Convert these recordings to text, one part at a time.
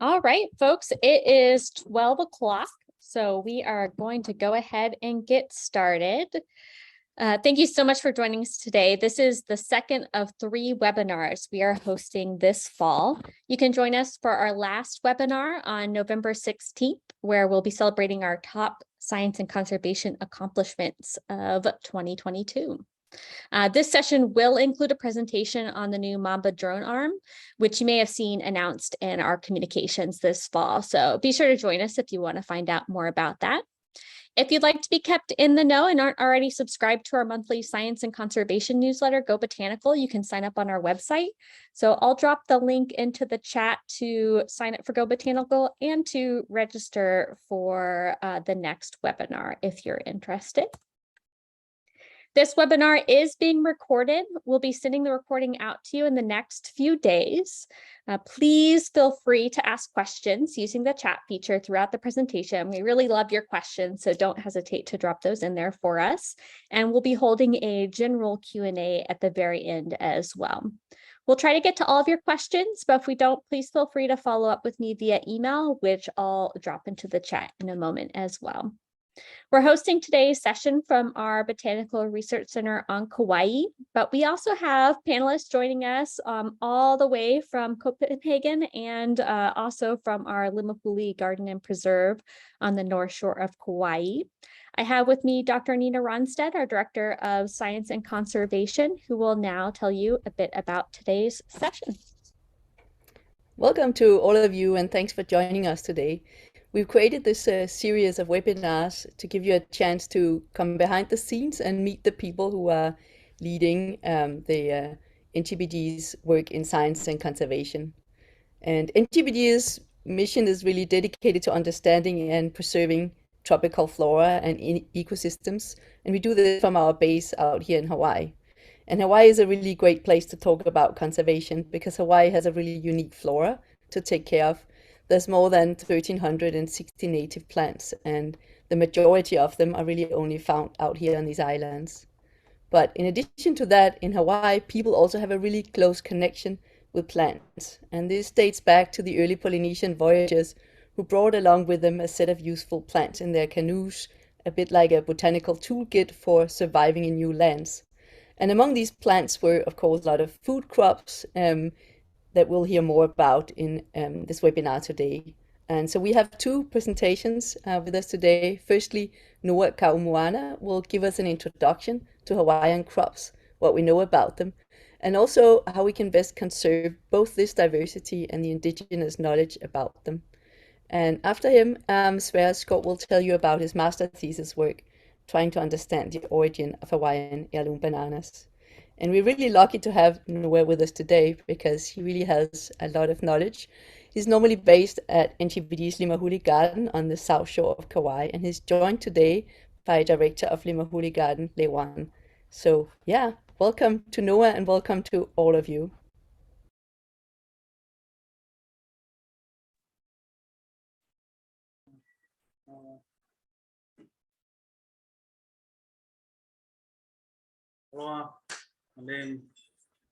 All right, folks, it is 12 o'clock, so we are going to go ahead and get started. Thank you so much for joining us today. This is the second of 3 webinars we are hosting this fall. You can join us for our last webinar on November 16th, where we'll be celebrating our top science and conservation accomplishments of 2022. This session will include a presentation on the new Mamba drone arm, which you may have seen announced in our communications this fall. So be sure to join us if you want to find out more about that. If you'd like to be kept in the know and aren't already subscribed to our monthly science and conservation newsletter, Go Botanical, you can sign up on our website. So I'll drop the link into the chat to sign up for Go Botanical and to register for the next webinar if you're interested. This webinar is being recorded. We'll be sending the recording out to you in the next few days. Please feel free to ask questions using the chat feature throughout the presentation. We really love your questions, so don't hesitate to drop those in there for us. And we'll be holding a general Q&A at the very end as well. We'll try to get to all of your questions, but if we don't, please feel free to follow up with me via email, which I'll drop into the chat in a moment as well. We're hosting today's session from our Botanical Research Center on Kauai, but we also have panelists joining us all the way from Copenhagen and also from our Limahuli Garden and Preserve on the North Shore of Kauai. I have with me Dr. Nina Ronstedt, our Director of Science and Conservation, who will now tell you a bit about today's session. Welcome to all of you, and thanks for joining us today. We've created this series of webinars to give you a chance to come behind the scenes and meet the people who are leading the NTBG's work in science and conservation. And NTBG's mission is really dedicated to understanding and preserving tropical flora and ecosystems. And we do this from our base out here in Hawaii. And Hawaii is a really great place to talk about conservation because Hawaii has a really unique flora to take care of. There's more than 1,360 native plants, and the majority of them are really only found out here on these islands. But in addition to that, in Hawaii, people also have a really close connection with plants. And this dates back to the early Polynesian voyagers who brought along with them a set of useful plants in their canoes, a bit like a botanical toolkit for surviving in new lands. And among these plants were, of course, a lot of food crops, that we'll hear more about in this webinar today. And so we have 2 presentations with us today. Firstly, Noah Kaaumoana will give us an introduction to Hawaiian crops, what we know about them, and also how we can best conserve both this diversity and the indigenous knowledge about them. And after him, Sverre will tell you about his master thesis work, trying to understand the origin of Hawaiian heirloom bananas. And we're really lucky to have Noah with us today because he really has a lot of knowledge. He's normally based at NTBG's Limahuli Garden on the south shore of Kauai, and he's joined today by Director of Limahuli Garden, Lewan. So yeah, welcome to Noah and welcome to all of you. Hello. My name is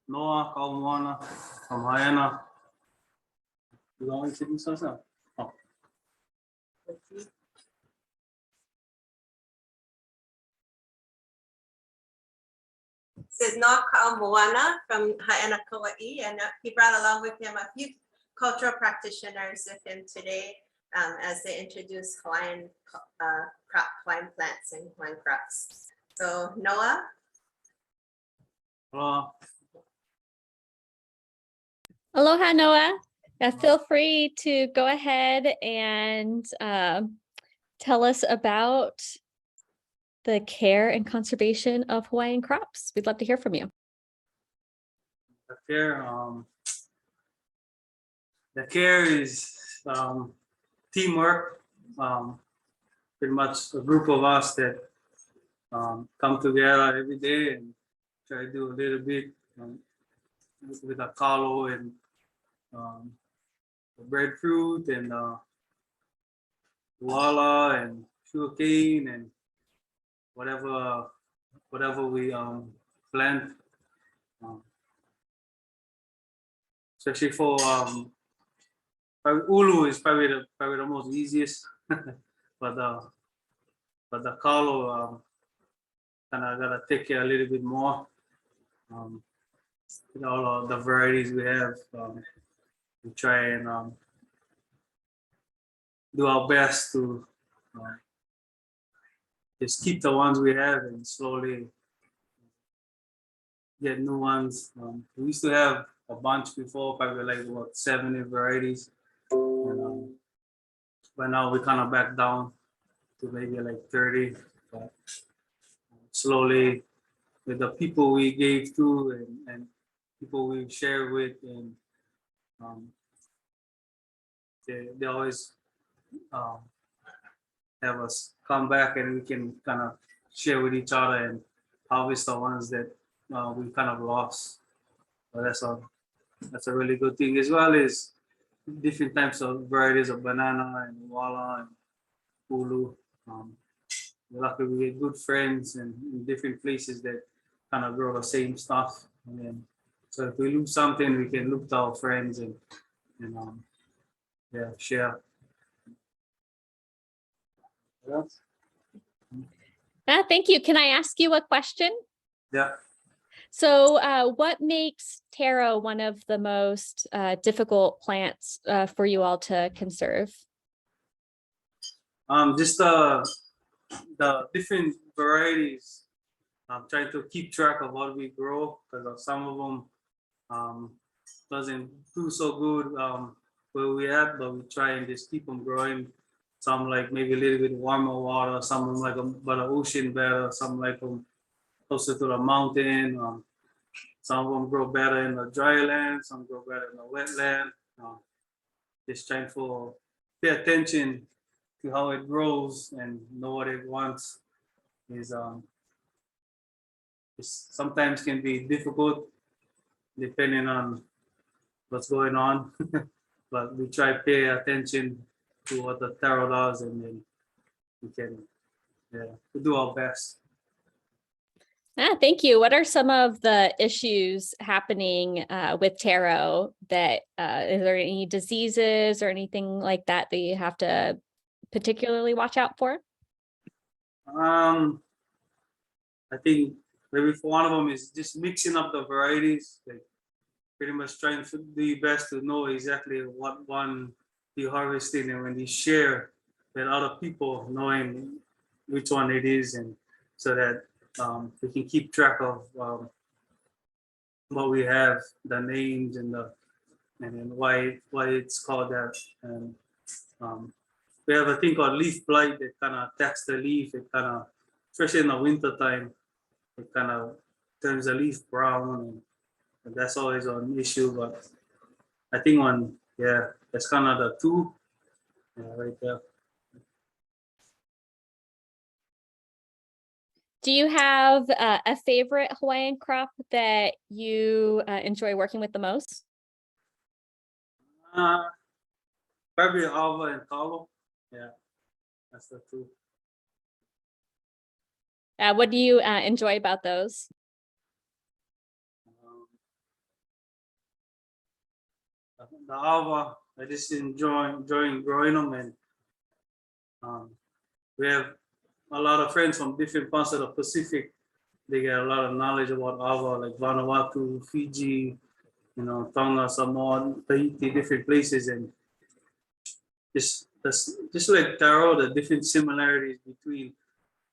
Noah Kaaumoana from Hawaiian. You want to introduce yourself? Oh. This is Noah Kaaumoana from Hawaiian, Kauai, and he brought along with him a few cultural practitioners with him today as they introduce Hawaiian Hawaiian plants and Hawaiian crops. So Noah. Hello. Aloha, Noah. Feel free to go ahead and tell us about the care and conservation of Hawaiian crops. We'd love to hear from you. The care is teamwork. Pretty much a group of us that come together every day and try to do a little bit with a kalo and the breadfruit and wala and sugarcane and whatever we plant, especially for probably ulu is probably the most easiest, but the kalo kind of gotta take care a little bit more. With all of the varieties we have, we try and do our best to just keep the ones we have and slowly get new ones. We used to have a bunch before, probably like about 70 varieties. And, but now we kind of back down to maybe like 30. But slowly, with the people we gave to and people we share with, and they always have us come back and we can kind of share with each other and harvest the ones that we kind of lost. So that's a really good thing, as well as different types of varieties of banana and wala and ulu. We're lucky we get good friends and in different places that kind of grow the same stuff. And then, so if we lose something, we can look to our friends and yeah, share. Thank you. Can I ask you a question? Yeah. So what makes taro one of the most difficult plants for you all to conserve? Just the different varieties. I'm trying to keep track of what we grow, because some of them doesn't do so good where we at, but we try and just keep them growing. Some like maybe a little bit warmer water, some of them like by the ocean better, some like them closer to the mountain. Some of them grow better in the dry land, some grow better in the wetland. Just trying to pay attention to how it grows and know what it wants is sometimes can be difficult depending on what's going on. But we try to pay attention to what the taro does, and then we can we do our best. Thank you. What are some of the issues happening with taro? That is there any diseases or anything like that that you have to particularly watch out for? I think maybe for one of them is just mixing up the varieties, like pretty much trying to do your best to know exactly what one you're harvesting, and when you share with other people, knowing which one it is, and so that we can keep track of what we have, the names and then why it's called that. And we have a thing called leaf blight that kind of attacks the leaf. It kind of, especially in the winter time, it kind of turns the leaf brown, and that's always an issue. But I think that's kind of the two right there. Do you have a favorite Hawaiian crop that you enjoy working with the most? Probably alva and kalo. Yeah, that's the two. What do you enjoy about those? The alva, I just enjoying growing them, and we have a lot of friends from different parts of the Pacific. They get a lot of knowledge about alva, like Vanuatu, Fiji, Tonga, Samoa, Tahiti, different places, and just like taro, the different similarities between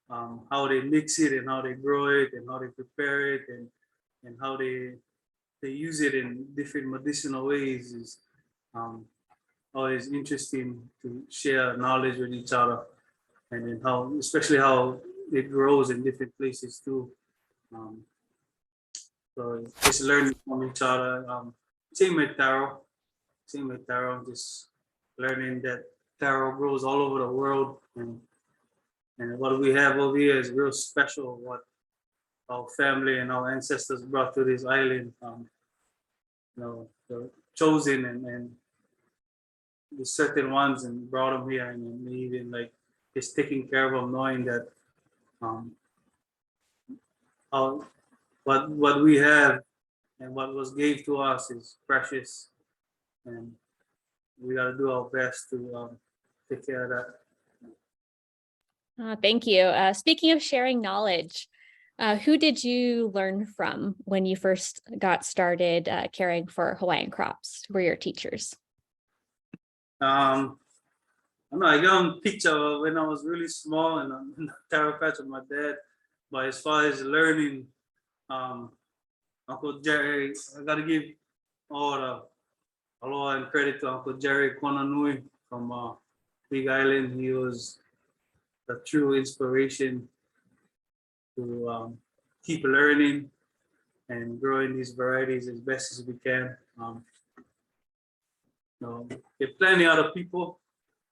how they mix it and how they grow it and how they prepare it and how they use it in different medicinal ways is always interesting to share knowledge with each other, and then especially how it grows in different places too. So just learning from each other. Same with taro, just learning that taro grows all over the world, and what we have over here is real special. What our family and our ancestors brought to this island, the chosen and the certain ones, and brought them here, and even like just taking care of them, knowing that what we have and what was gave to us is precious, and we got to do our best to take care of that. Thank you. Speaking of sharing knowledge, who did you learn from when you first got started caring for Hawaiian crops? Who were your teachers? I don't know, I got a picture when I was really small and I'm in the taro patch with my dad. But as far as learning, Uncle Jerry, I got to give all the aloha and credit to Uncle Jerry Konanui from Big Island. He was the true inspiration to keep learning and growing these varieties as best as we can. There are plenty of other people,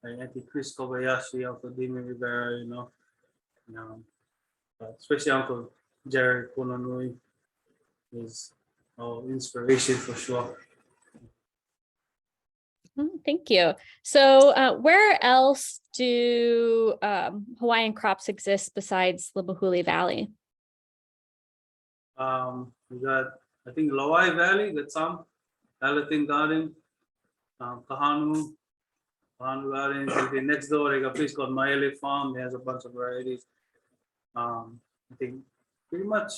like Auntie Chris Kobayashi, Uncle Dimi Rivera, but especially Uncle Jerry Konanui is our inspiration for sure. Thank you. So where else do Hawaiian crops exist besides Limahuli Valley? We got, I think, Limahuli Valley, got some, Elephant Garden, Kahanu Garden. Next door, they got a place called Mai'a Farm. It has a bunch of varieties. I think pretty much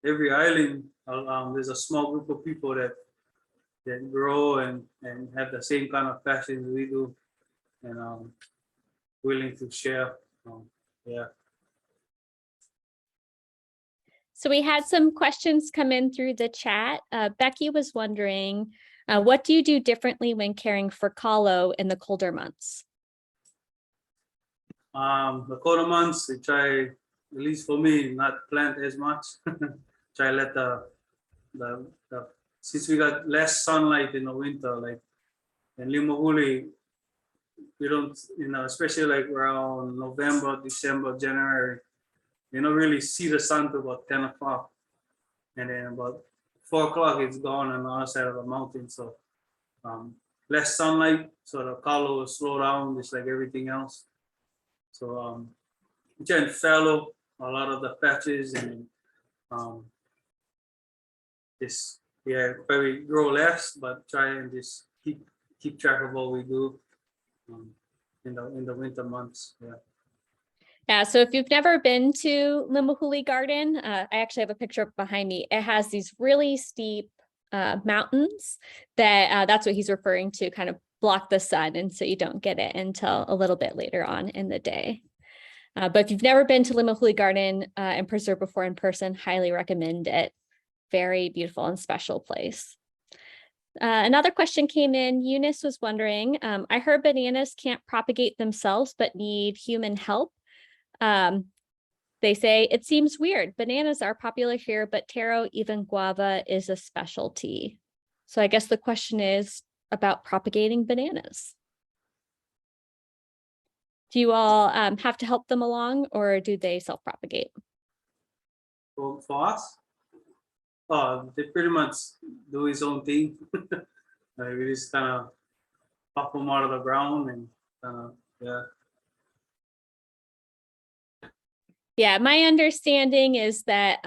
every island, there's a small group of people that grow and have the same kind of passion we do, and willing to share. Yeah. So we had some questions come in through the chat. Becky was wondering, what do you do differently when caring for kalo in the colder months? The colder months, we try, at least for me, not plant as much. Try let the since we got less sunlight in the winter, like in Limahuli, we don't, especially like around November, December, January, you don't really see the sun till about 10 o'clock. And then about 4 o'clock, it's gone on the other side of the mountain. So less sunlight, so the kalo will slow down just like everything else. So we try and fallow a lot of the patches and just, yeah, probably grow less, but try and just keep track of what we do in the winter months. Yeah. Yeah, so if you've never been to Limahuli Garden, I actually have a picture behind me. It has these really steep mountains that's what he's referring to, kind of block the sun, and so you don't get it until a little bit later on in the day. But if you've never been to Limahuli Garden and preserved before in person, highly recommend it. Very beautiful and special place. Another question came in. Eunice was wondering, I heard bananas can't propagate themselves but need human help. They say, it seems weird. Bananas are popular here, but taro, even guava, is a specialty. So I guess the question is about propagating bananas. Do you all have to help them along, or do they self-propagate? For us, they pretty much do his own thing. We just kind of pop them out of the ground and yeah. Yeah, my understanding is that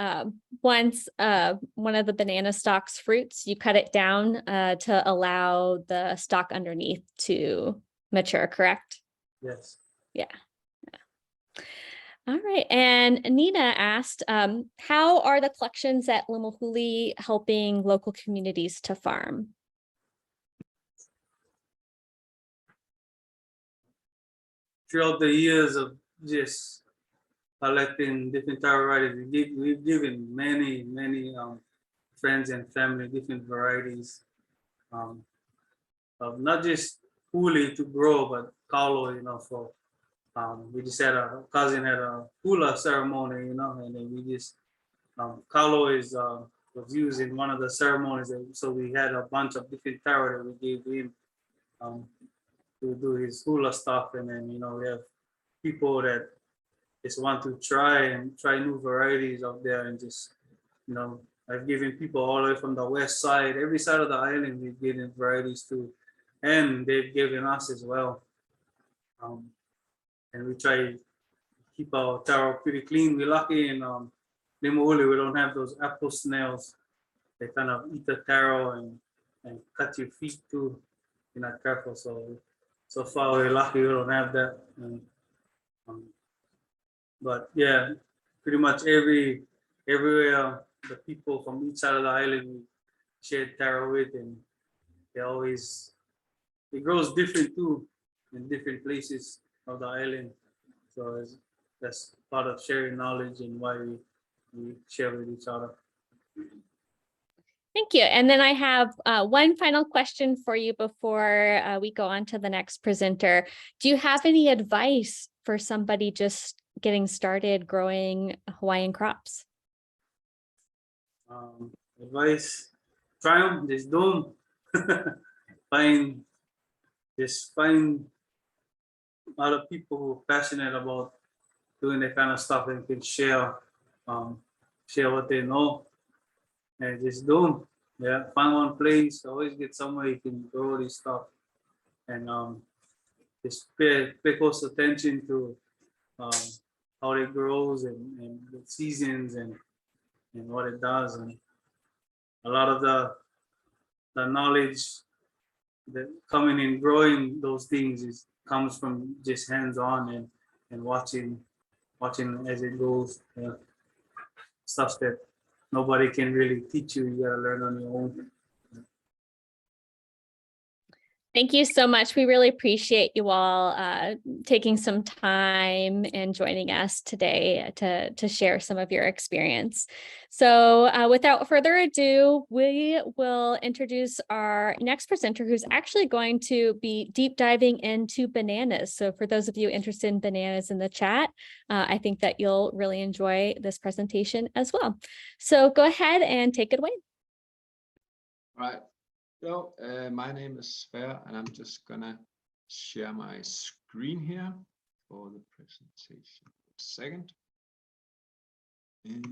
once one of the banana stalks fruits, you cut it down to allow the stalk underneath to mature, correct? Yes. Yeah. All right. And Nina asked, how are the collections at Limahuli helping local communities to farm? Throughout the years of just collecting different taro varieties, we've given many friends and family different varieties of not just huli to grow, but kalo, for we just had a cousin had a hula ceremony, and then we just kalo was used in one of the ceremonies, so we had a bunch of different taro that we gave him to do his hula stuff, and then we have people that just want to try new varieties out there, and just I've given people all the way from the west side, every side of the island, we've given varieties to, and they've given us as well. And we try to keep our taro pretty clean. We're lucky in Limahuli, we don't have those apple snails. They kind of eat the taro and cut your feet too. you're not careful. So far we're lucky we don't have that. Um, but yeah, pretty much everywhere the people from each side of the island we share taro with, and they always it grows different too in different places of the island. So that's part of sharing knowledge and why we share with each other. Thank you. And then I have one final question for you before we go on to the next presenter. Do you have any advice for somebody just getting started growing Hawaiian crops? Advice: try them. Just don't find other people who are passionate about doing that kind of stuff and can share what they know, and just do them. Yeah, find one place. Always get somewhere you can grow this stuff, and just pay close attention to how it grows and the seasons and what it does, and a lot of the knowledge that coming in growing those things comes from just hands-on and watching as it goes. Stuff that nobody can really teach you. You gotta learn on your own. Thank you so much. We really appreciate you all taking some time and joining us today to share some of your experience. So without further ado, we will introduce our next presenter, who's actually going to be deep diving into bananas. So for those of you interested in bananas in the chat, I think that you'll really enjoy this presentation as well. So go ahead and take it away. All right. So my name is Sverre, and I'm just gonna share my screen here for the presentation. A second. And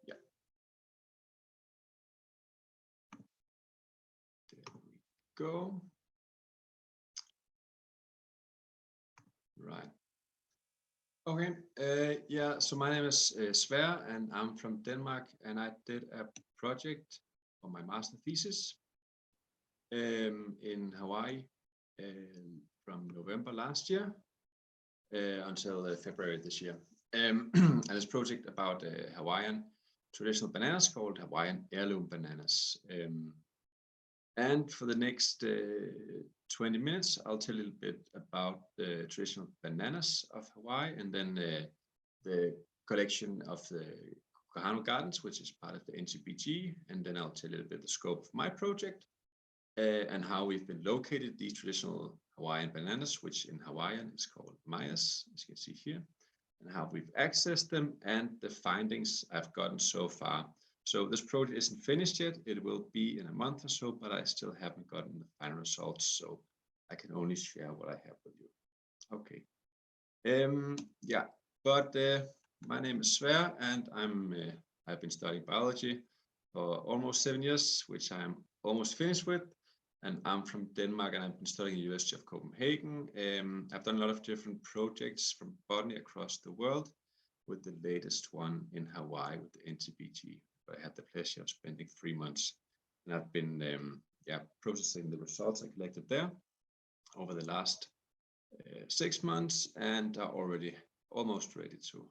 yeah. There we go. Right. Okay, yeah, so my name is Sverre, and I'm from Denmark, and I did a project for my master thesis in Hawaii from November last year until February this year. And this project about Hawaiian traditional bananas called Hawaiian heirloom bananas. And for the next 20 minutes, I'll tell you a little bit about the traditional bananas of Hawaii, and then the collection of the Kahanu Gardens, which is part of the NTBG, and then I'll tell you a little bit the scope of my project and how we've been located these traditional Hawaiian bananas, which in Hawaiian is called Mai'as, as you can see here, and how we've accessed them and the findings I've gotten so far. So this project isn't finished yet. It will be in a month or so, but I still haven't gotten the final results, so I can only share what I have with you. Okay. Yeah, but my name is Sverre, and I've been studying biology for almost 7 years, which I'm almost finished with. And I'm from Denmark, and I've been studying at the University of Copenhagen. I've done a lot of different projects from botany across the world, with the latest one in Hawaii with the NTBG. I had the pleasure of spending 3 months, and I've been processing the results I collected there over the last 6 months, and are already almost ready to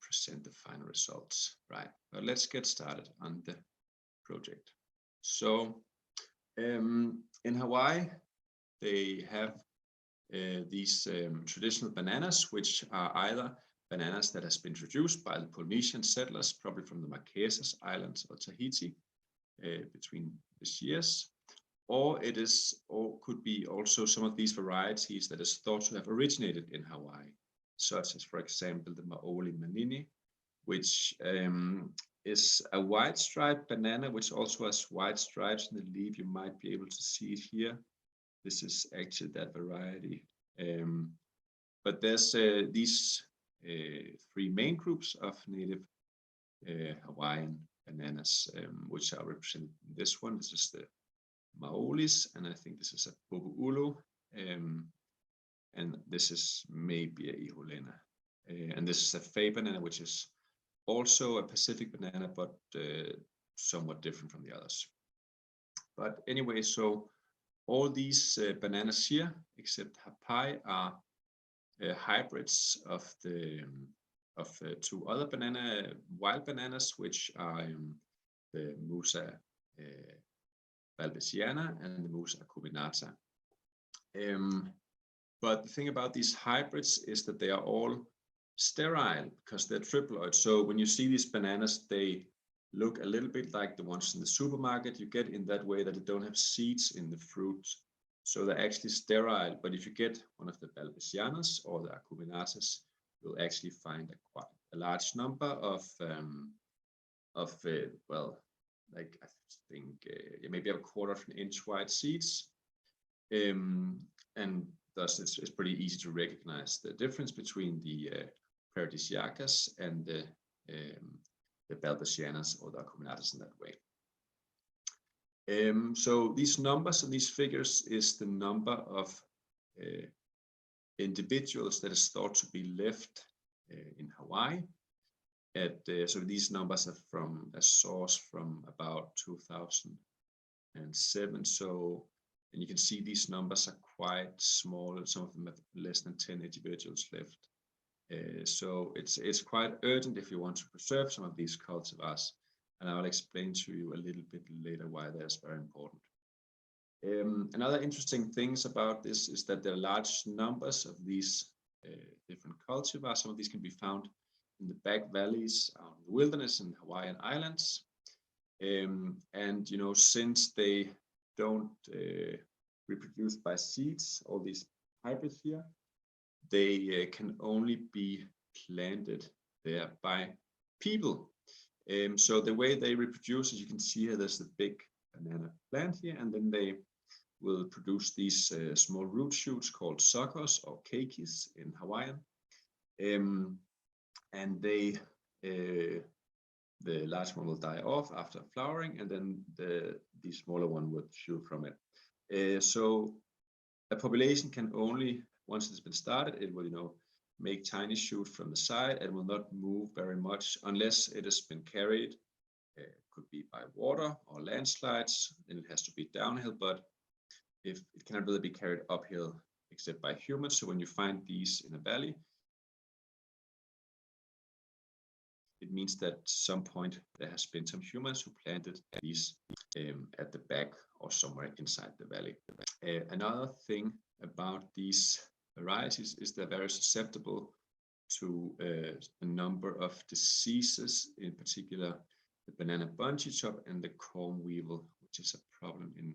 present the final results. Right, but let's get started on the project. So in Hawaii, they have these traditional bananas, which are either bananas that has been introduced by the Polynesian settlers, probably from the Marquesas Islands or Tahiti between these years, or could be also some of these varieties that is thought to have originated in Hawaii, such as, for example, the Maoli manini, which is a white-striped banana, which also has white stripes in the leaf. You might be able to see it here. This is actually that variety. But there's these 3 main groups of native Hawaiian bananas, which are represented in this one. This is the Maolis, and I think this is a Bobu'ulu, and this is maybe a Iholena. And this is a Fay banana, which is also a Pacific banana, but somewhat different from the others. But anyway, so all these bananas here, except Hapai, are hybrids of the two other wild bananas, which are the Musa valbesiana and the Musa acuminata. But the thing about these hybrids is that they are all sterile because they're triploid. So when you see these bananas, they look a little bit like the ones in the supermarket. You get in that way that they don't have seeds in the fruit. So they're actually sterile. But if you get one of the valbesianas or the acuminatas, you'll actually find quite a large number of well, like I think maybe a quarter of an inch wide seeds. And thus it's pretty easy to recognize the difference between the paradisiacas and the valbesianas or the acuminatas in that way. So these numbers and these figures is the number of individuals that is thought to be left in Hawaii. So these numbers are from a source from about 2007. So, and you can see these numbers are quite small, and some of them have less than 10 individuals left. So it's quite urgent if you want to preserve some of these cultivars, and I will explain to you a little bit later why that's very important. Another interesting things about this is that there are large numbers of these different cultivars. Some of these can be found in the back valleys out in the wilderness in Hawaiian Islands. And, you know, since they don't reproduce by seeds, all these hybrids here, they can only be planted there by people. So the way they reproduce, as you can see here, there's the big banana plant here, and then they will produce these small root shoots called suckers or keikis in Hawaiian. And they, the large one will die off after flowering, and then the smaller one would shoot from it. So a population can only, once it's been started, it will, you know, make tiny shoots from the side and will not move very much unless it has been carried. It could be by water or landslides, then it has to be downhill, but if it cannot really be carried uphill except by humans. So when you find these in a valley, it means that at some point there has been some humans who planted these at the back or somewhere inside the valley. Another thing about these varieties is they're very susceptible to a number of diseases, in particular the banana bungee top and the corn weevil, which is a problem in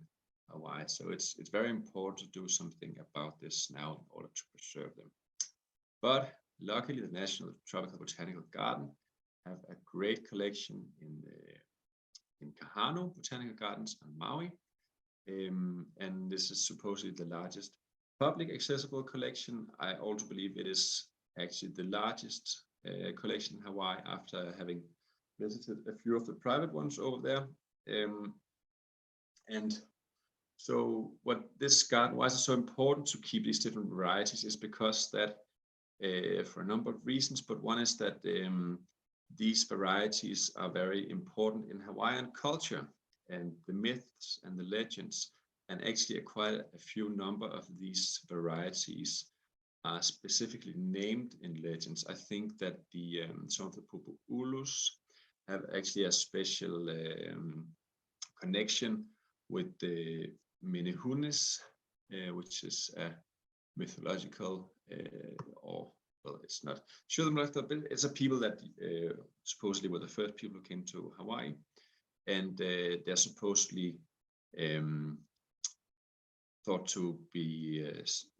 Hawaii. So it's very important to do something about this now in order to preserve them. But luckily, the National Tropical Botanical Garden have a great collection in Kahanu Botanical Gardens on Maui. And this is supposedly the largest public accessible collection. I also believe it is actually the largest collection in Hawaii after having visited a few of the private ones over there. And so what this garden, why is it so important to keep these different varieties, is because that for a number of reasons, but one is that these varieties are very important in Hawaiian culture and the myths and the legends, and actually quite a few number of these varieties are specifically named in legends. I think that the some of the pupu'ulus have actually a special connection with the Menehunes, which is a mythological or well, it's not sure but it's a people that supposedly were the first people who came to Hawaii, and they're supposedly thought to be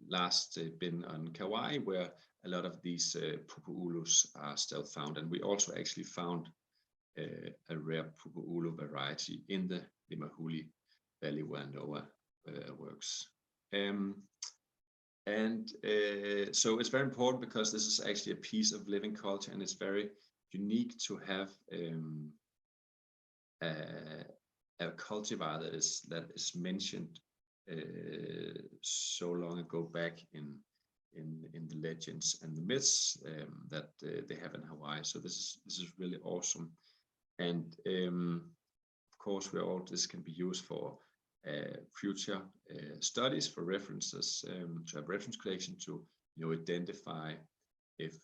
last been on Kauai, where a lot of these pupu'ulus are still found, and we also actually found a rare pupu'ulu variety in the Limahuli Valley where Noah works. So it's very important because this is actually a piece of living culture, and it's very unique to have a cultivar that is mentioned so long ago back in in the legends and the myths that they have in Hawaii. So this is really awesome. And of course, this can be used for future studies, for references, to have reference collection to identify if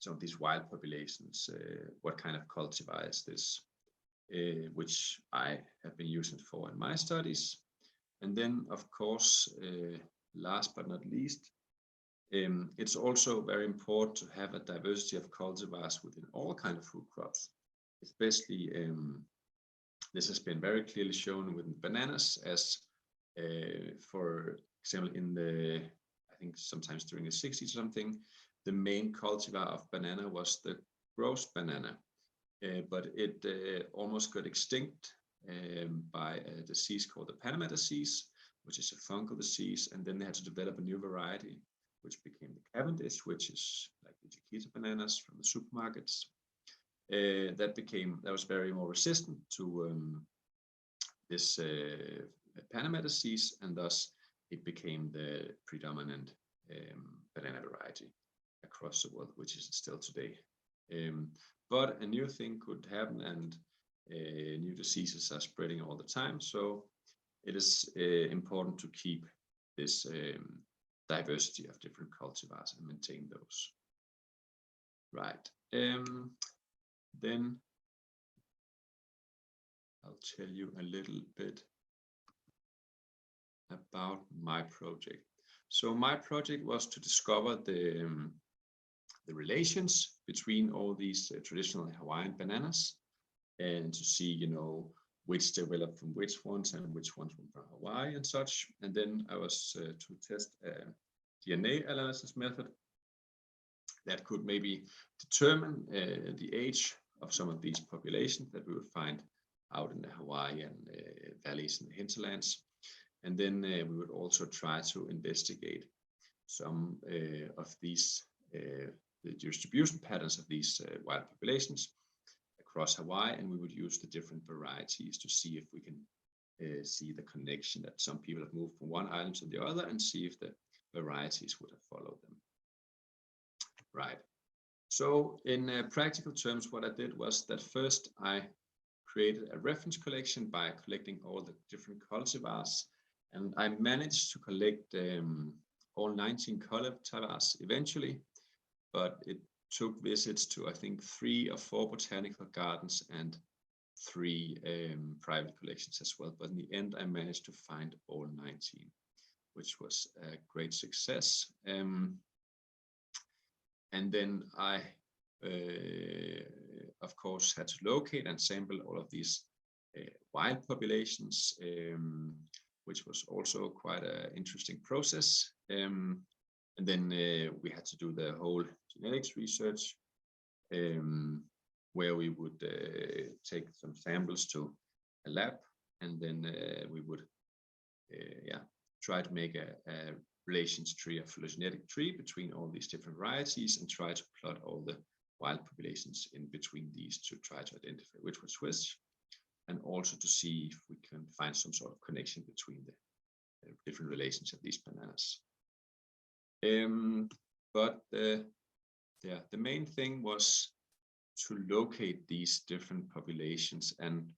some of these wild populations, what kind of cultivar is this, which I have been using for in my studies. And then, of course, last but not least, it's also very important to have a diversity of cultivars within all kinds of food crops, especially this has been very clearly shown with bananas, as for example, in the, I think sometimes during the 60s or something, the main cultivar of banana was the gross banana, but it almost got extinct by a disease called the Panama disease, which is a fungal disease, and then they had to develop a new variety, which became the Cavendish, which is like the Chiquita bananas from the supermarkets. That was very more resistant to this Panama disease, and thus it became the predominant banana variety across the world, which is still today. But a new thing could happen, and new diseases are spreading all the time. So it is important to keep this diversity of different cultivars and maintain those. Right. Then I'll tell you a little bit about my project. So my project was to discover the relations between all these traditional Hawaiian bananas, and to see, which developed from which ones and which ones from Hawaii and such. And then I was to test a DNA analysis method that could maybe determine the age of some of these populations that we would find out in the Hawaiian valleys and the hinterlands. And then we would also try to investigate some of these, the distribution patterns of these wild populations across Hawaii, and we would use the different varieties to see if we can see the connection that some people have moved from one island to the other, and see if the varieties would have followed them. Right. So in practical terms, what I did was that first I created a reference collection by collecting all the different cultivars, and I managed to collect all 19 cultivars eventually, but it took visits to, I think, 3 or 4 botanical gardens and 3 private collections as well. But in the end, I managed to find all 19, which was a great success. And then I, of course, had to locate and sample all of these wild populations, which was also quite an interesting process. And then we had to do the whole genetics research, where we would take some samples to a lab, and then we would try to make a relations tree, a phylogenetic tree between all these different varieties, and try to plot all the wild populations in between these to try to identify which was which, and also to see if we can find some sort of connection between the different relations of these bananas. But the main thing was to locate these different populations, and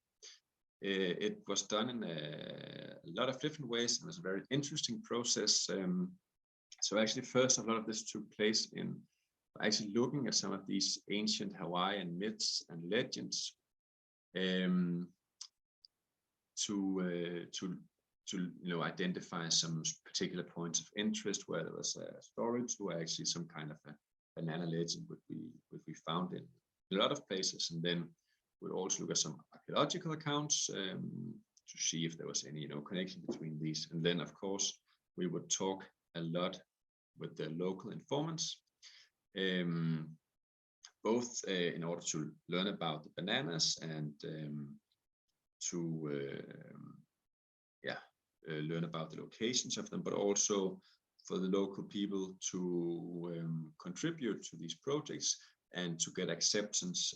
it was done in a lot of different ways, and it was a very interesting process. So actually, first, a lot of this took place in actually looking at some of these ancient Hawaiian myths and legends, to identify some particular points of interest where there was a story to, actually some kind of a banana legend would be found in a lot of places. And then we'd also look at some archaeological accounts to see if there was any connection between these. And then, of course, we would talk a lot with the local informants, both in order to learn about the bananas and to learn about the locations of them, but also for the local people to contribute to these projects and to get acceptance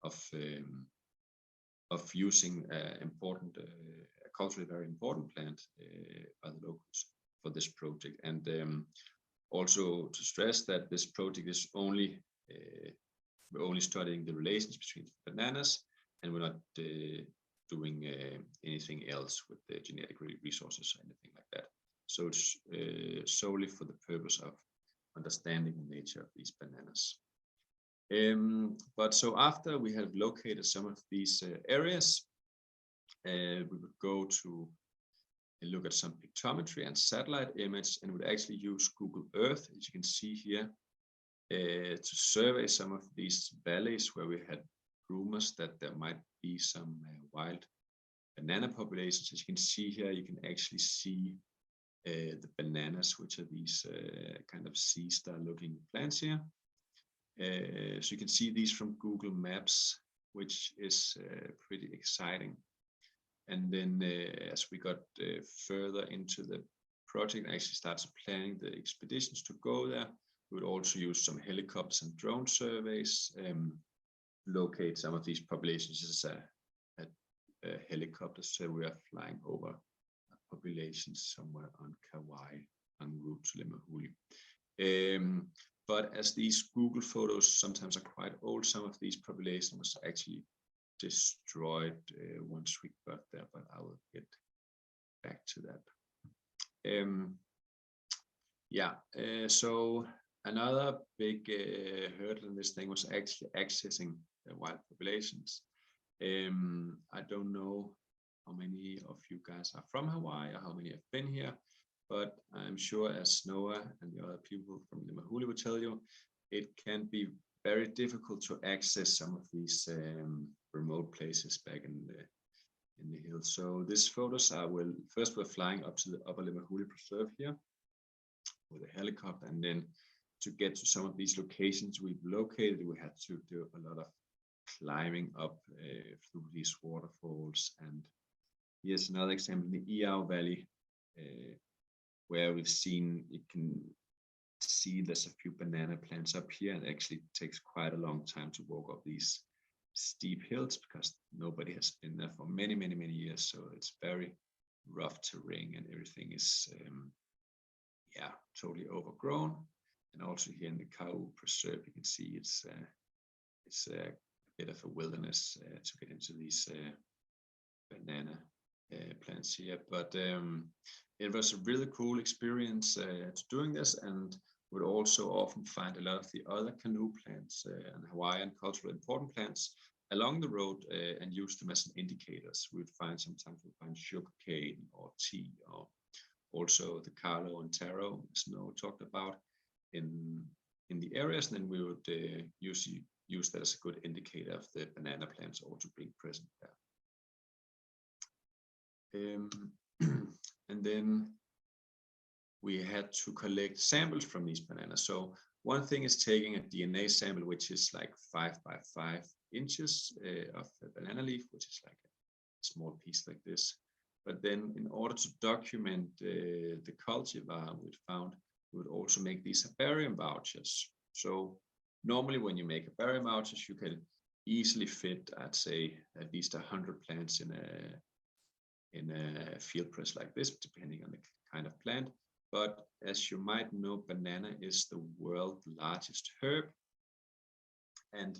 of using important, culturally very important plant by the locals for this project. And Also to stress that this project is only we're only studying the relations between bananas, and we're not doing anything else with the genetic resources or anything like that. So it's solely for the purpose of understanding the nature of these bananas. But so after we have located some of these areas, we would go to look at some pictometry and satellite image, and would actually use Google Earth, as you can see here, to survey some of these valleys where we had rumors that there might be some wild banana populations. As you can see here, you can actually see the bananas, which are these kind of sea star looking plants here. So you can see these from Google Maps, which is pretty exciting. And then as we got further into the project, I actually started planning the expeditions to go there. We would also use some helicopters and drone surveys, locate some of these populations as a helicopter. So we are flying over populations somewhere on Kauai en route to Limahuli. But as these Google photos sometimes are quite old, some of these populations was actually destroyed once we got there, but I will get back to that. So another big hurdle in this thing was actually accessing the wild populations. I don't know how many of you guys are from Hawaii or how many have been here, but I'm sure, as Noah and the other people from Limahuli will tell you, it can be very difficult to access some of these remote places back in the hills. So these photos we're flying up to the upper Limahuli Preserve here with a helicopter, and then to get to some of these locations we've located, we had to do a lot of climbing up through these waterfalls. And here's another example in the Iao Valley, where you can see there's a few banana plants up here, and it actually takes quite a long time to walk up these steep hills because nobody has been there for many years. So it's very rough terrain, and everything is totally overgrown. And also here in the Kauai Preserve, you can see it's a bit of a wilderness to get into these banana plants here. But it was a really cool experience doing this, and would also often find a lot of the other canoe plants and Hawaiian culturally important plants along the road and use them as indicators. Sometimes we'd find sugarcane or tea, or also the Carlo and taro, as Noah talked about, in the areas. And then we would use that as a good indicator of the banana plants also being present there. And then we had to collect samples from these bananas. So one thing is taking a DNA sample, which is like 5 by 5 inches of a banana leaf, which is like a small piece like this. But then in order to document the cultivar we found, we would also make these herbarium vouchers. So normally when you make herbarium vouchers, you can easily fit, I'd say, at least 100 plants in a field press like this, depending on the kind of plant. But as you might know, banana is the world's largest herb. And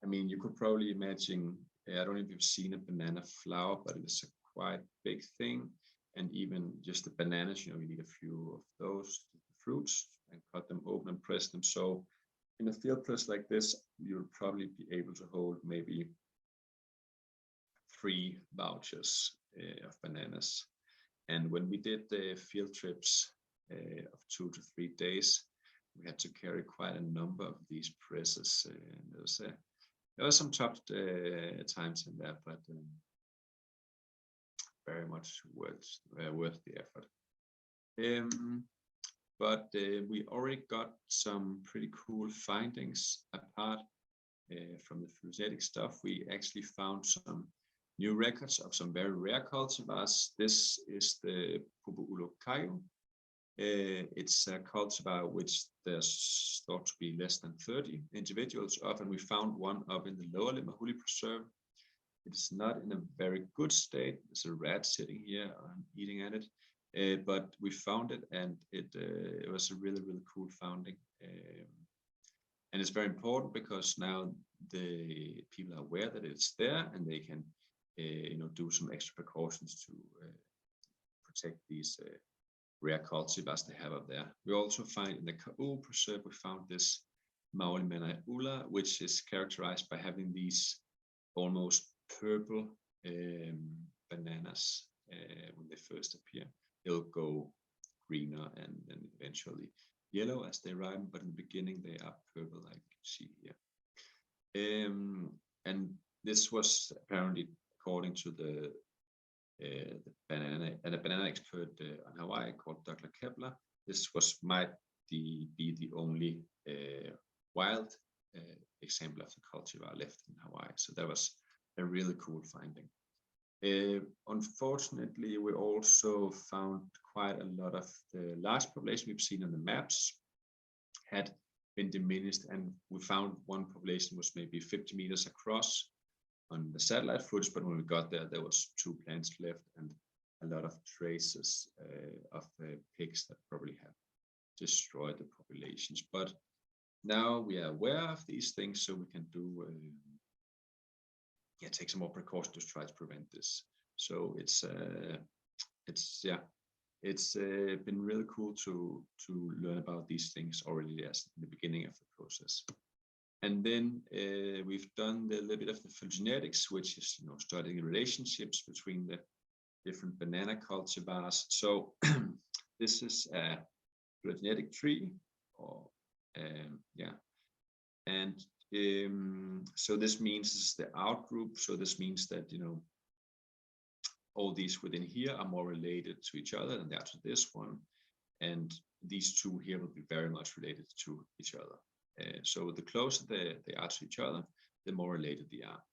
I mean, you could probably imagine, I don't know if you've seen a banana flower, but it's a quite big thing. And even just the bananas, you need a few of those fruits and cut them open and press them. So in a field press like this, you'll probably be able to hold maybe 3 vouchers of bananas. And when we did the field trips of 2 to 3 days, we had to carry quite a number of these presses. There was some tough times in there, but very much worth the effort. But we already got some pretty cool findings apart from the phylogenetic stuff. We actually found some new records of some very rare cultivars. This is the Pupu'ulokayu. It's a cultivar which there's thought to be less than 30 individuals of, and we found one up in the lower Limahuli Preserve. It is not in a very good state. There's a rat sitting here and eating at it. but we found it, and it was a really, really cool finding. And it's very important because now the people are aware that it's there, and they can, do some extra precautions to protect these rare cultivars they have up there. We also find in the Kauai preserve, we found this Maui Ula, which is characterized by having these almost purple bananas when they first appear. They'll go greener and then eventually yellow as they ripen, but in the beginning they are purple, like you see here. And this was apparently according to the banana expert on Hawaii called Dr. Kepler. This might be the only wild example of the cultivar left in Hawaii. So that was a really cool finding. Unfortunately, we also found quite a lot of the large population we've seen on the maps had been diminished, and we found one population was maybe 50 meters across on the satellite footage, but when we got there, there was 2 plants left and a lot of traces of pigs that probably have destroyed the populations. But now we are aware of these things, so we can do take some more precautions to try to prevent this. So it's been really cool to learn about these things already as in the beginning of the process. And then we've done a little bit of the phylogenetics, which is studying relationships between the different banana cultivars. So this is a phylogenetic tree, or and so this means this is the outgroup. So this means that all these within here are more related to each other than they are to this one, and these two here will be very much related to each other. So the closer they are to each other, the more related they are.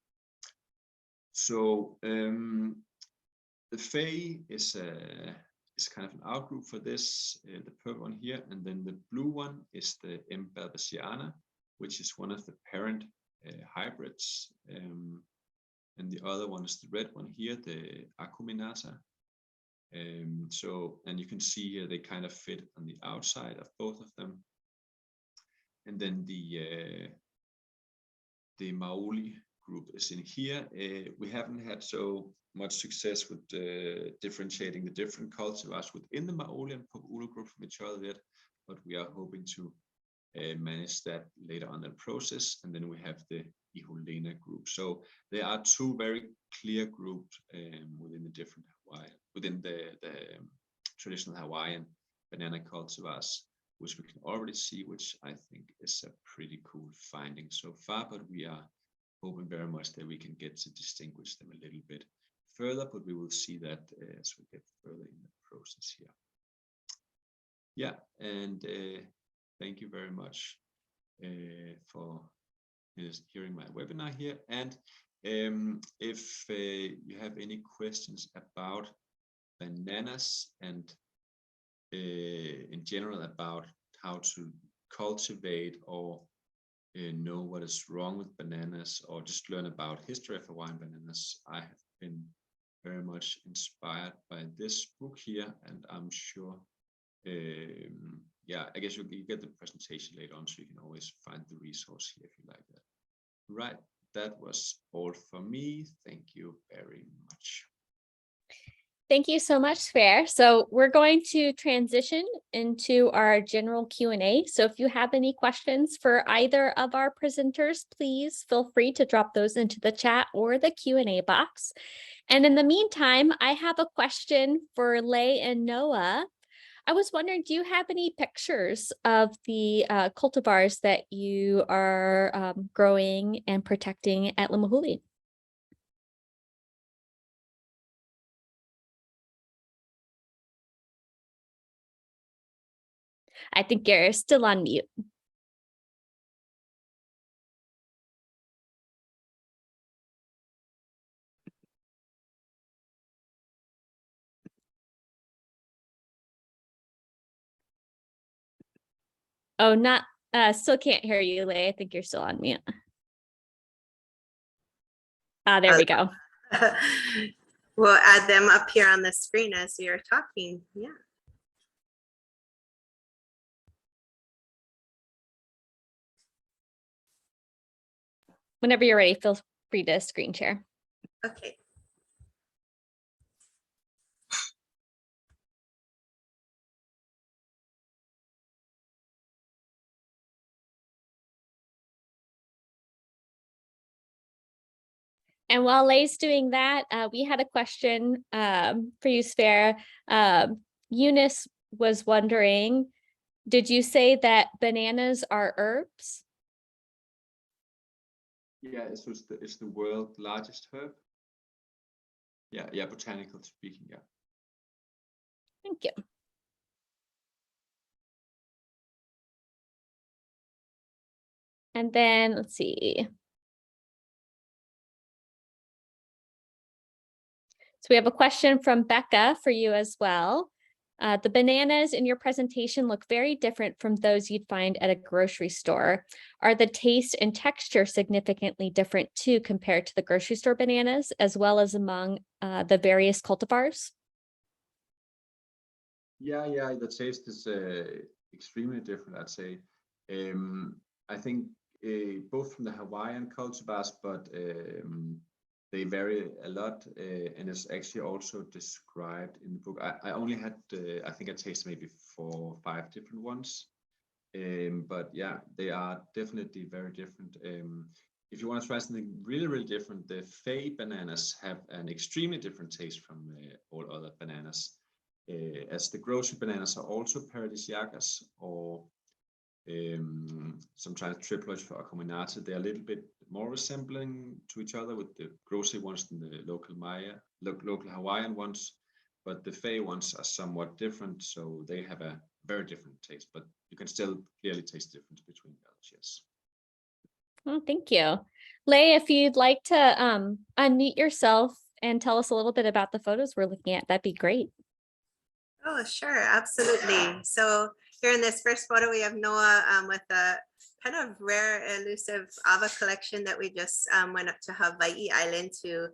So the Fae is kind of an outgroup for this, the purple one here, and then the blue one is the M. balbasiana, which is one of the parent hybrids, and the other one is the red one here, the Acuminata. And you can see here they kind of fit on the outside of both of them. And then the Maoli group is in here. We haven't had so much success with differentiating the different cultivars within the Maoli and Popula group from each other yet, but we are hoping to manage that later on in the process. And then we have the Iholena group. So there are 2 very clear groups within the different within the traditional Hawaiian banana cultivars, which we can already see, which I think is a pretty cool finding so far, but we are hoping very much that we can get to distinguish them a little bit further, but we will see that as we get further in the process here. Yeah, and thank you very much for hearing my webinar here. And if you have any questions about bananas and in general about how to cultivate or know what is wrong with bananas, or just learn about history of Hawaiian bananas, I have been very much inspired by this book here, and I'm sure I guess you get the presentation later on, so you can always find the resource here if you like that. Right, that was all for me. Thank you very much. Thank you so much, Sverre. So we're going to transition into our general Q&A. So if you have any questions for either of our presenters, please feel free to drop those into the chat or the Q&A box. And in the meantime, I have a question for Lei and Noah. I was wondering, do you have any pictures of the cultivars that you are growing and protecting at Limahuli? I think you're still on mute. Oh, still can't hear you, Lei. I think you're still on mute. There we go. We'll add them up here on the screen as you're talking. Yeah. Whenever you're ready, feel free to screen share. Okay. And while Lay's doing that, we had a question for you, Sverre. Eunice was wondering, did you say that bananas are herbs? Yeah, it's the world's largest herb. Yeah, botanical speaking, yeah. Thank you. And then let's see. So we have a question from Becca for you as well. The bananas in your presentation look very different from those you'd find at a grocery store. Are the taste and texture significantly different too compared to the grocery store bananas, as well as among the various cultivars? Yeah, the taste is extremely different, I'd say. I think both from the Hawaiian cultivars, but they vary a lot, and it's actually also described in the book. I only had, I think I tasted maybe 4 or 5 different ones, but yeah, they are definitely very different. If you want to try something really, really different, the Fei bananas have an extremely different taste from all other bananas. As the grocery bananas are also paradisiacas, or sometimes triploids for Acuminata, they're a little bit more resembling to each other with the grocery ones than the local Mai'a, local Hawaiian ones, but the Fei ones are somewhat different, so they have a very different taste, but you can still clearly taste the difference between those, yes. Oh, thank you. Lay, if you'd like to unmute yourself and tell us a little bit about the photos we're looking at, that'd be great. Oh, sure, absolutely. So here in this first photo, we have Noah with a kind of rare, elusive Ava collection that we just went up to Hawaii Island to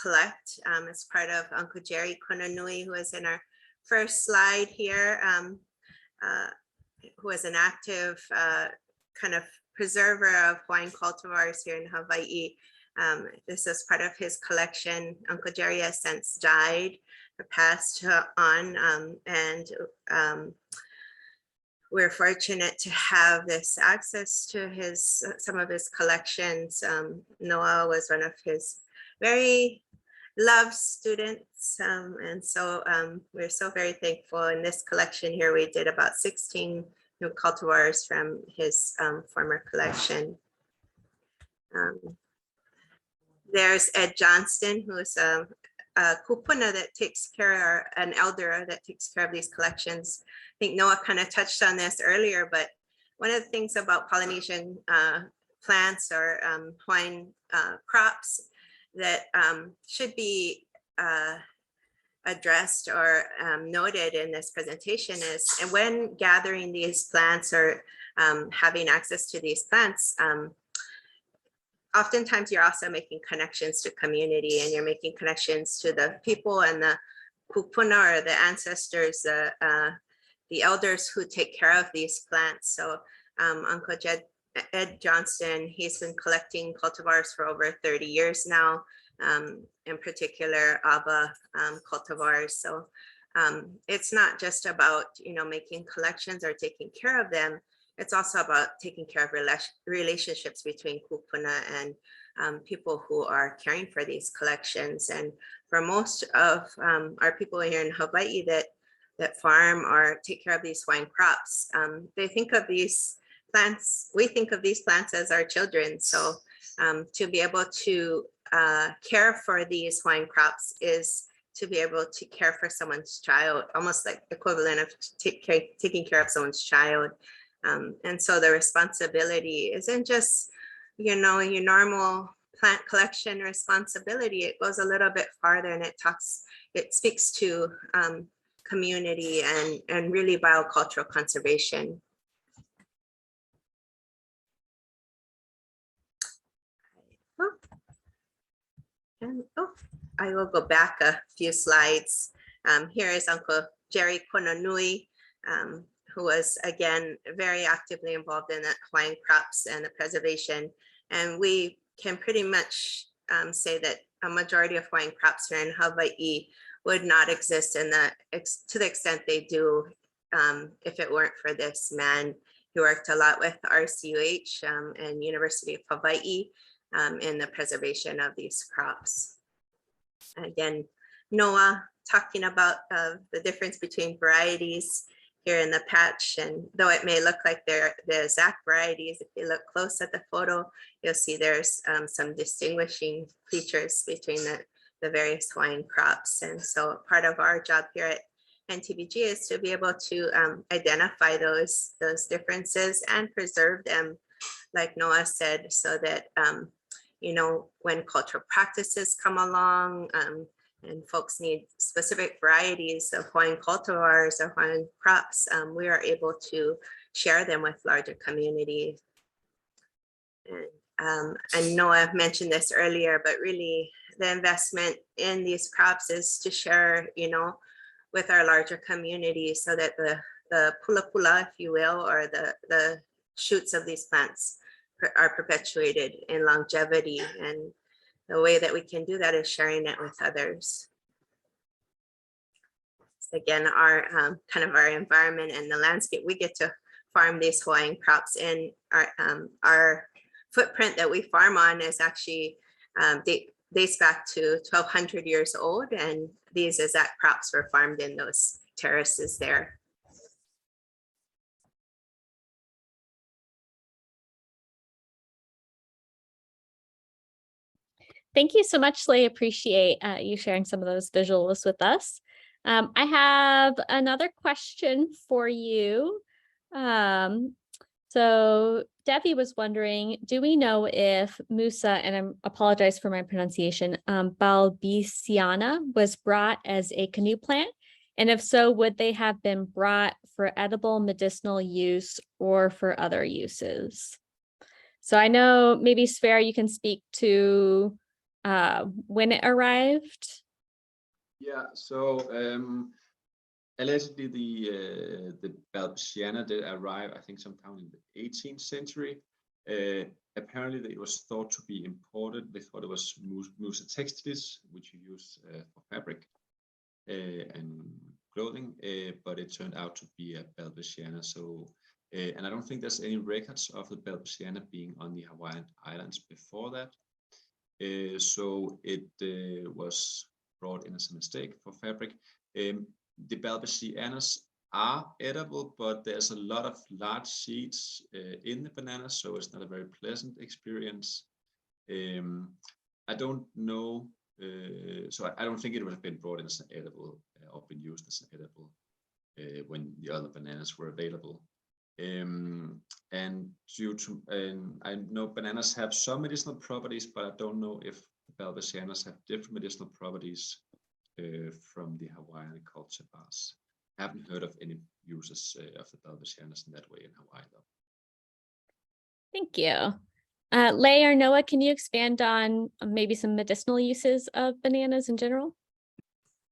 collect as part of Uncle Jerry Konanui, who is in our first slide here, who is an active kind of preserver of wine cultivars here in Hawaii. This is part of his collection. Uncle Jerry has since died or passed on, and we're fortunate to have this access to his some of his collections. Noah was one of his very loved students, and so we're so very thankful. In this collection here, we did about 16 new cultivars from his former collection. There's Ed Johnston, who's a kupuna that takes care, an elder that takes care of these collections. I think Noah kind of touched on this earlier, but one of the things about Polynesian plants or Hawaiian crops that should be addressed or noted in this presentation is, and when gathering these plants or having access to these plants, oftentimes you're also making connections to community, and you're making connections to the people and the kupuna or the ancestors, the elders who take care of these plants. So Uncle Ed Johnston, he's been collecting cultivars for over 30 years now, in particular Ava cultivars. So it's not just about, making collections or taking care of them. It's also about taking care of relationships between kupuna and people who are caring for these collections. And for most of our people here in Hawaii that farm or take care of these wine crops, they think of these plants, we think of these plants as our children. So to be able to care for these wine crops is to be able to care for someone's child, almost like equivalent of taking care of someone's child. And so the responsibility isn't just, your normal plant collection responsibility. It goes a little bit farther, and it speaks to community and really biocultural conservation. And I will go back a few slides. Here is Uncle Jerry Kononui, who was again very actively involved in the Hawaiian crops and the preservation. And we can pretty much say that a majority of Hawaiian crops here in Hawaii would not exist to the extent they do if it weren't for this man who worked a lot with RCUH and University of Hawaii in the preservation of these crops. Again, Noah talking about the difference between varieties here in the patch, and though it may look like they're the exact varieties, if you look close at the photo, you'll see there's some distinguishing features between the various Hawaiian crops. And so part of our job here at NTBG is to be able to identify those differences and preserve them, like Noah said, so that you know, when cultural practices come along and folks need specific varieties of Hawaiian cultivars or Hawaiian crops, we are able to share them with larger communities. And Noah mentioned this earlier, but really the investment in these crops is to share, you know, with our larger communities so that the pula, if you will, or the shoots of these plants are perpetuated in longevity. And the way that we can do that is sharing it with others. So again, our kind of our environment and the landscape, we get to farm these Hawaiian crops, and our footprint that we farm on is actually dates back to 1200 years old, and these exact crops were farmed in those terraces there. Thank you so much, Slay. Appreciate you sharing some of those visuals with us. I have another question for you. So Debbie was wondering, do we know if Musa, and I apologize for my pronunciation, balbisiana was brought as a canoe plant? And if so, would they have been brought for edible medicinal use or for other uses? So I know maybe Sverre, you can speak to when it arrived. Yeah, so allegedly the balbisiana did arrive, I think, sometime in the 18th century. Apparently it was thought to be imported. They thought it was Musa textilis, which you use for fabric and clothing, but it turned out to be a balbisiana. So, and I don't think there's any records of the balbisiana being on the Hawaiian Islands before that. So it was brought in as a mistake for fabric. The balbisianas are edible, but there's a lot of large seeds in the banana, so it's not a very pleasant experience. I don't know, so I don't think it would have been brought in as an edible or been used as an edible when the other bananas were available. And due to, I know bananas have some medicinal properties, but I don't know if the balbisianas have different medicinal properties from the Hawaiian cultivars. I haven't heard of any uses of the balbisianas in that way in Hawaii, though. Thank you. Lay or Noah, can you expand on maybe some medicinal uses of bananas in general?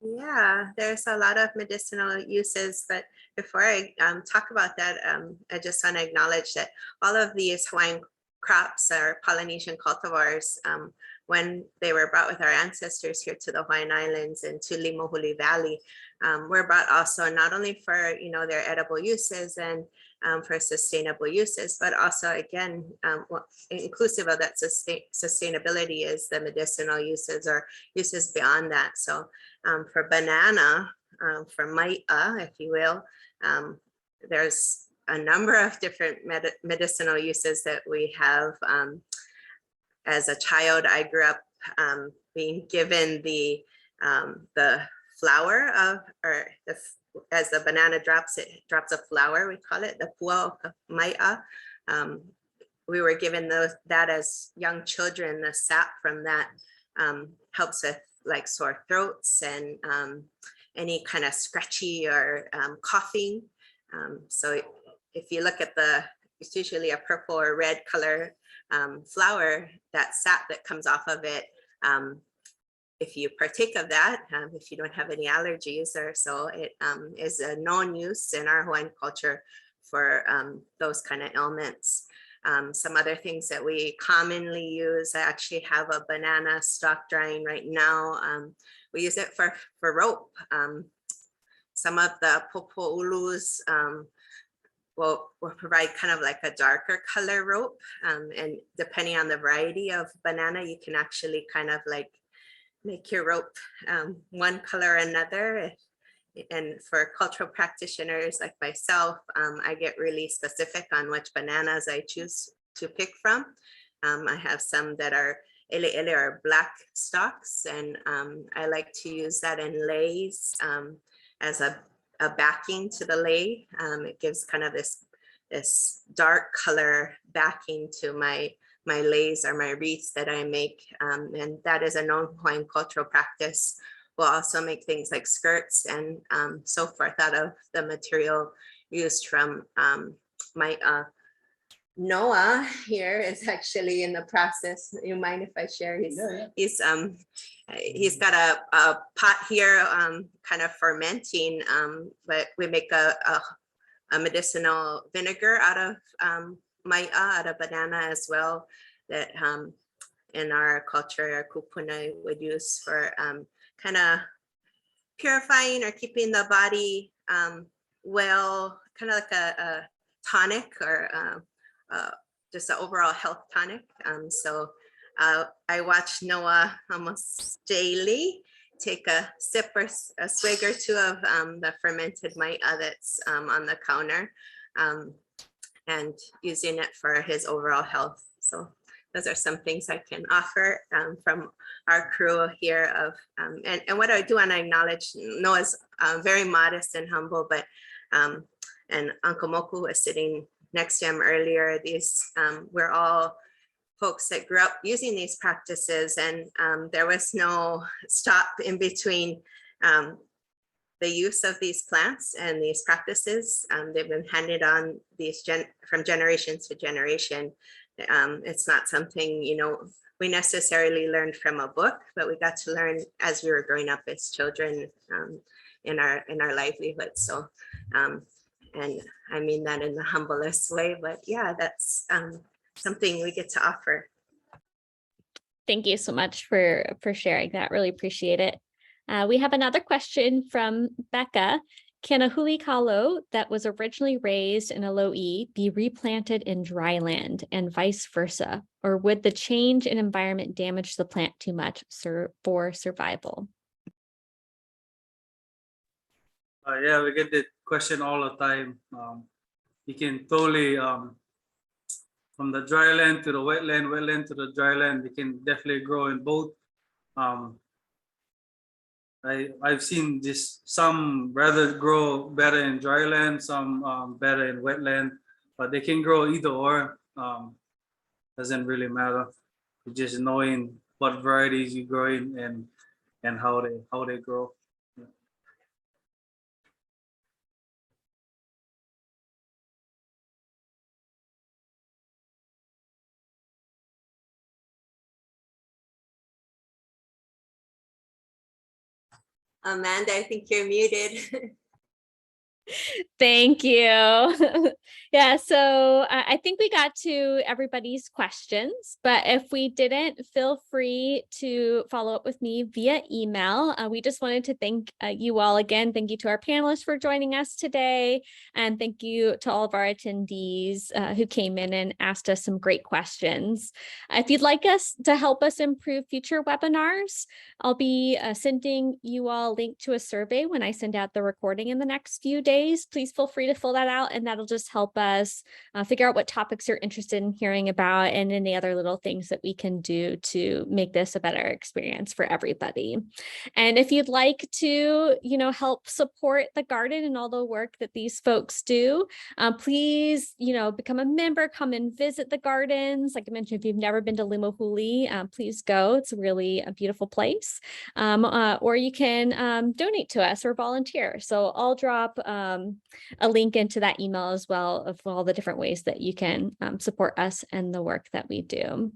Yeah, there's a lot of medicinal uses, but before I talk about that, I just want to acknowledge that all of these Hawaiian crops or Polynesian cultivars, when they were brought with our ancestors here to the Hawaiian Islands and to Limahuli Valley, were brought also not only for, you know, their edible uses and for sustainable uses, but also again, inclusive of that sustainability is the medicinal uses or uses beyond that. So for banana, for Mai'a, if you will, there's a number of different medicinal uses that we have. As a child, I grew up being given the flower of, or as the banana drops, it drops a flower, we call it the pua of Mai'a. We were given that as young children. The sap from that helps with like sore throats and any kind of scratchy or coughing. So if you look at it's usually a purple or red color flower, that sap that comes off of it if you partake of that, if you don't have any allergies or so, it is a known use in our Hawaiian culture for those kind of ailments. Some other things that we commonly use, I actually have a banana stalk drying right now. We use it for rope. Some of the popo'ulus will provide kind of like a darker color rope. And depending on the variety of banana, you can actually kind of like make your rope one color or another. And for cultural practitioners like myself, I get really specific on which bananas I choose to pick from. I have some that are ele or black stalks, and I like to use that in leis as a backing to the lei. It gives kind of this dark color backing to my leis or my wreaths that I make, and that is a known Hawaiian cultural practice. We'll also make things like skirts and so forth out of the material used from Mai'a. Noah here is actually in the process. You mind if I share? He's got a pot here, kind of fermenting, but we make a medicinal vinegar out of Mai'a, out of banana as well, that in our culture, our kupuna would use for kind of purifying or keeping the body well, kind of like a tonic or just an overall health tonic. So I watch Noah almost daily take a sip or a swig or two of the fermented Mai'a that's on the counter, and using it for his overall health. So those are some things I can offer from our crew here of, and what I do, and I acknowledge Noah's very modest and humble, but, and Uncle Moku was sitting next to him earlier. We're all folks that grew up using these practices, and there was no stop in between the use of these plants and these practices. They've been handed on from generation to generation. It's not something, we necessarily learned from a book, but we got to learn as we were growing up as children in our livelihood. So, and I mean that in the humblest way, but yeah, that's something we get to offer. Thank you so much for sharing that. Really appreciate it. We have another question from Becca. Can a huli kalo that was originally raised in a lo'i be replanted in dry land and vice versa? Or would the change in environment damage the plant too much for survival? Yeah, we get that question all the time. You can totally, from the dry land to the wetland, wetland to the dry land, you can definitely grow in both. I've seen just some rather grow better in dry land, some better in wetland, but they can grow either or. Doesn't really matter. It's just knowing what varieties you're growing and how they grow. Yeah. Amanda, I think you're muted. Thank you. Yeah, so I think we got to everybody's questions, but if we didn't, feel free to follow up with me via email. We just wanted to thank you all again. Thank you to our panelists for joining us today. And thank you to all of our attendees who came in and asked us some great questions. If you'd like us to help us improve future webinars, I'll be sending you all a link to a survey when I send out the recording in the next few days. Please feel free to fill that out, and that'll just help us figure out what topics you're interested in hearing about and any other little things that we can do to make this a better experience for everybody. And if you'd like to, help support the garden and all the work that these folks do, please, become a member, come and visit the gardens. Like I mentioned, if you've never been to Limahuli, please go. It's really a beautiful place. Or you can donate to us or volunteer. So I'll drop a link into that email as well of all the different ways that you can support us and the work that we do.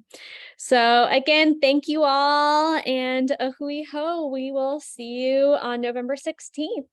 So again, thank you all, and a hui hou. We will see you on November 16th.